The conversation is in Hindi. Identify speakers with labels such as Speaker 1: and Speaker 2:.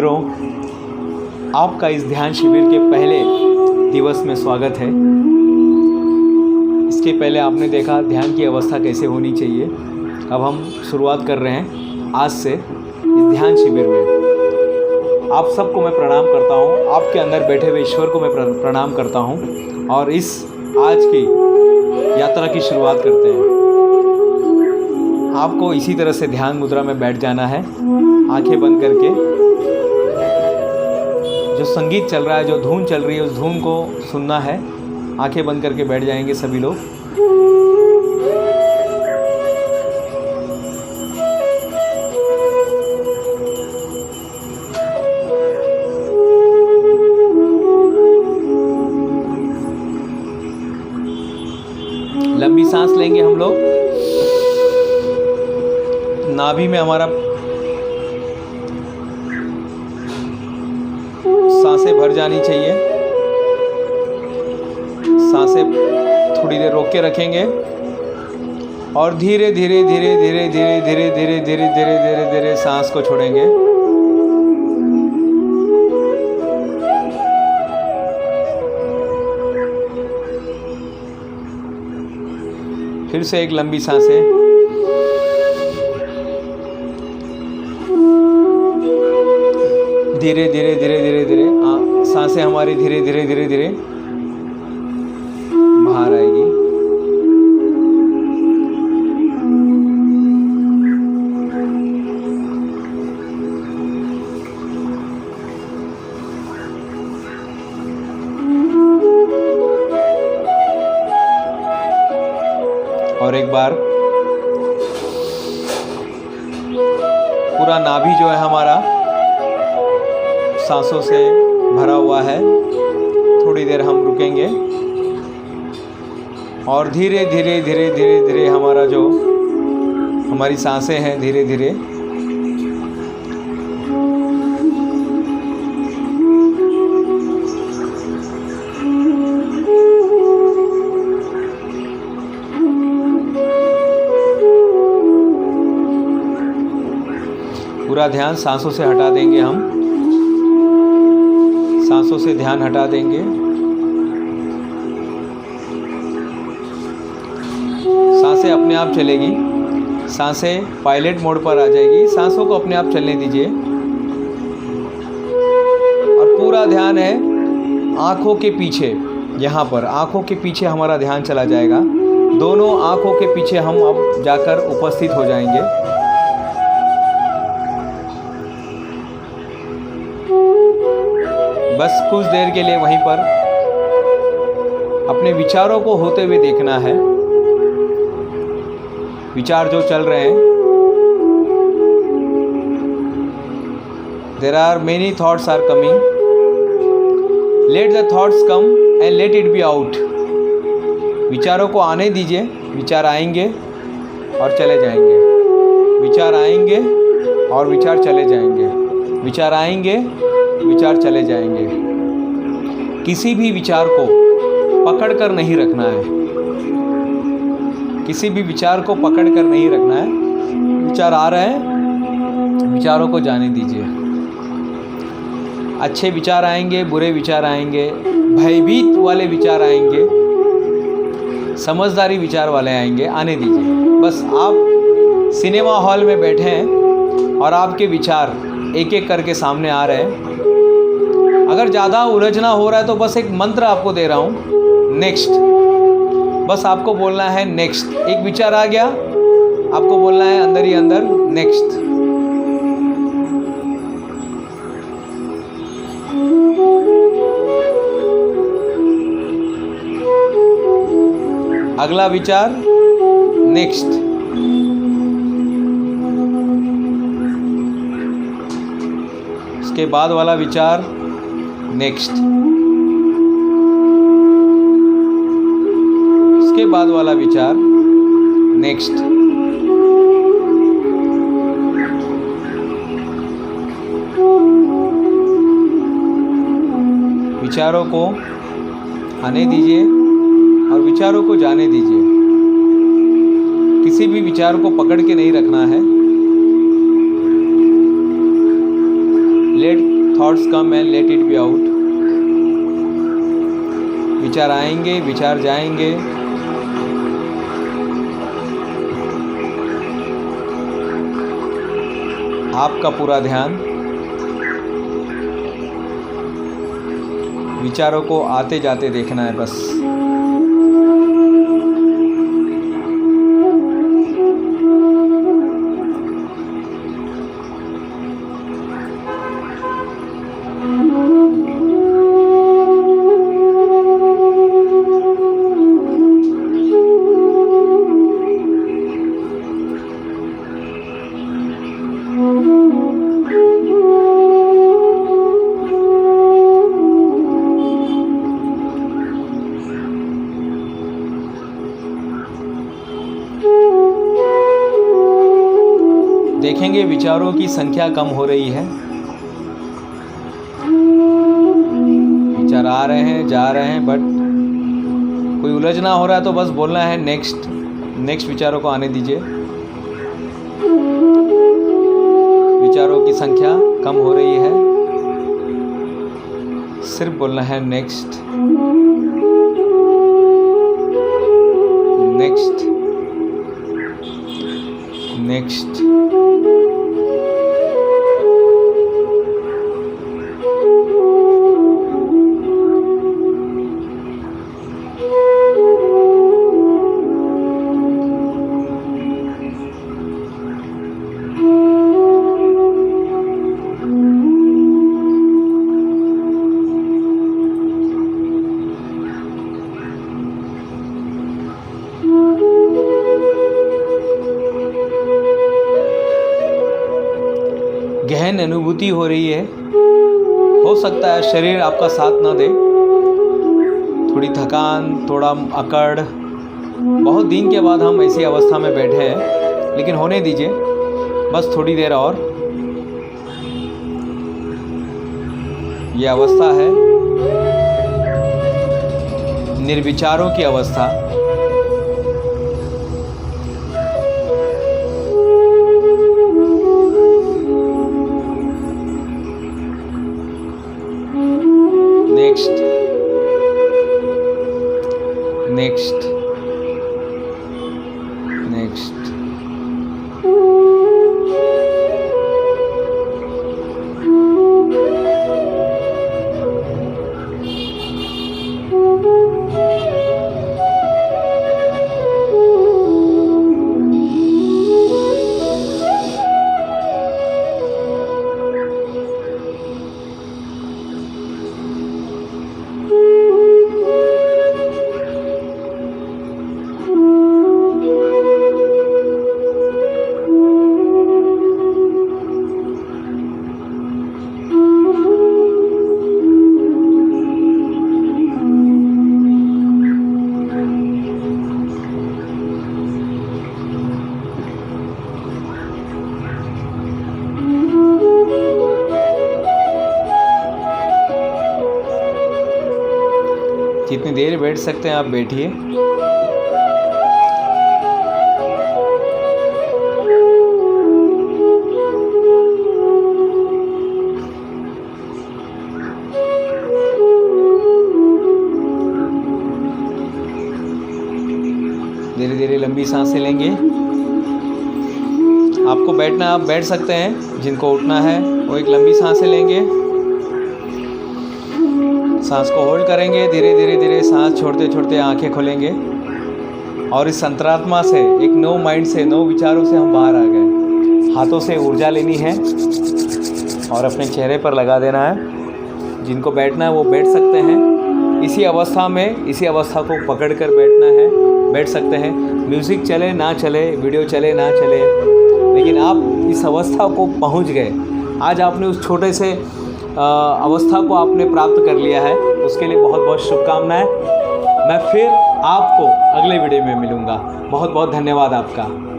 Speaker 1: मित्रों, आपका इस ध्यान शिविर के पहले दिवस में स्वागत है। इसके पहले आपने देखा ध्यान की अवस्था कैसे होनी चाहिए। अब हम शुरुआत कर रहे हैं आज से इस ध्यान शिविर में। आप सबको मैं प्रणाम करता हूँ, आपके अंदर बैठे हुए ईश्वर को मैं प्रणाम करता हूँ और इस आज की यात्रा की शुरुआत करते हैं। आपको इसी तरह से ध्यान मुद्रा में बैठ जाना है, आंखें बंद करके। जो संगीत चल रहा है, जो धुन चल रही है, उस धुन को सुनना है। आंखें बंद करके बैठ जाएंगे सभी लोग। लंबी सांस लेंगे हम लोग। नाभि में हमारा सांसें भर जानी चाहिए। सांसें थोड़ी देर रोक के रखेंगे और धीरे धीरे धीरे धीरे धीरे धीरे धीरे धीरे धीरे धीरे धीरे सांस को छोड़ेंगे। फिर से एक लंबी सांसें। धीरे धीरे धीरे धीरे धीरे सांसें हमारी धीरे धीरे धीरे धीरे बाहर आएगी। और एक बार पूरा नाभि जो है हमारा सांसों से भरा हुआ है। थोड़ी देर हम रुकेंगे और धीरे धीरे धीरे धीरे धीरे हमारा जो हमारी सांसें हैं धीरे धीरे पूरा ध्यान सांसों से हटा देंगे। हम सांसों से ध्यान हटा देंगे। सांसें अपने आप चलेगी। सांसें पायलट मोड पर आ जाएगी। सांसों को अपने आप चलने दीजिए और पूरा ध्यान है आँखों के पीछे। यहाँ पर आँखों के पीछे हमारा ध्यान चला जाएगा। दोनों आँखों के पीछे हम अब जाकर उपस्थित हो जाएंगे। बस कुछ देर के लिए वहीं पर अपने विचारों को होते हुए देखना है। विचार जो चल रहे हैं, there are many thoughts are coming. Let the thoughts come and let it be out. विचारों को आने दीजिए। विचार आएंगे और चले जाएंगे। विचार आएंगे और विचार चले जाएंगे। विचार आएंगे, विचार चले जाएंगे। किसी भी विचार को पकड़ कर नहीं रखना है। किसी भी विचार को पकड़ कर नहीं रखना है। विचार आ रहे हैं, विचारों को जाने दीजिए। अच्छे विचार आएंगे, बुरे विचार आएंगे, भयभीत वाले विचार आएंगे, समझदारी विचार वाले आएंगे, आने दीजिए। बस आप सिनेमा हॉल में बैठे हैं और आपके विचार एक एक करके सामने आ रहे हैं। अगर ज़्यादा उलझना हो रहा है तो बस एक मंत्र आपको दे रहा हूँ, नेक्स्ट। बस आपको बोलना है नेक्स्ट। एक विचार आ गया, आपको बोलना है अंदर ही अंदर नेक्स्ट। अगला विचार नेक्स्ट। उसके बाद वाला विचार नेक्स्ट। उसके बाद वाला विचार नेक्स्ट। विचारों को आने दीजिए और विचारों को जाने दीजिए। किसी भी विचार को पकड़ के नहीं रखना है। Let thoughts come and let it be out. विचार आएंगे, विचार जाएंगे। आपका पूरा ध्यान विचारों को आते जाते देखना है बस। देखेंगे विचारों की संख्या कम हो रही है। विचार आ रहे हैं, जा रहे हैं, बट कोई उलझना हो रहा है तो बस बोलना है नेक्स्ट विचारों को आने दीजिए। विचारों की संख्या कम हो रही है, सिर्फ बोलना है नेक्स्ट। गहन अनुभूति हो रही है। हो सकता है शरीर आपका साथ ना दे, थोड़ी थकान, थोड़ा अकड़, बहुत दिन के बाद हम ऐसी अवस्था में बैठे हैं, लेकिन होने दीजिए बस थोड़ी देर और। ये अवस्था है निर्विचारों की अवस्था। नेक्स्ट जितनी देर बैठ सकते हैं आप बैठिए। धीरे धीरे लंबी सांसें लेंगे। आपको बैठना, आप बैठ सकते हैं। जिनको उठना है वो एक लंबी सांसें लेंगे, सांस को होल्ड करेंगे। धीरे धीरे धीरे सांस छोड़ते छोड़ते आंखें खोलेंगे और इस अंतरात्मा से, एक नो माइंड से, नो विचारों से हम बाहर आ गए। हाथों से ऊर्जा लेनी है और अपने चेहरे पर लगा देना है। जिनको बैठना है वो बैठ सकते हैं। इसी अवस्था में, इसी अवस्था को पकड़ कर बैठना है, बैठ सकते हैं। म्यूज़िक चले ना चले, वीडियो चले ना चले, लेकिन आप इस अवस्था को पहुंच गए। आज आपने उस छोटे से अवस्था को आपने प्राप्त कर लिया है, उसके लिए बहुत बहुत शुभकामनाएं। मैं फिर आपको अगले वीडियो में मिलूँगा। बहुत बहुत धन्यवाद आपका।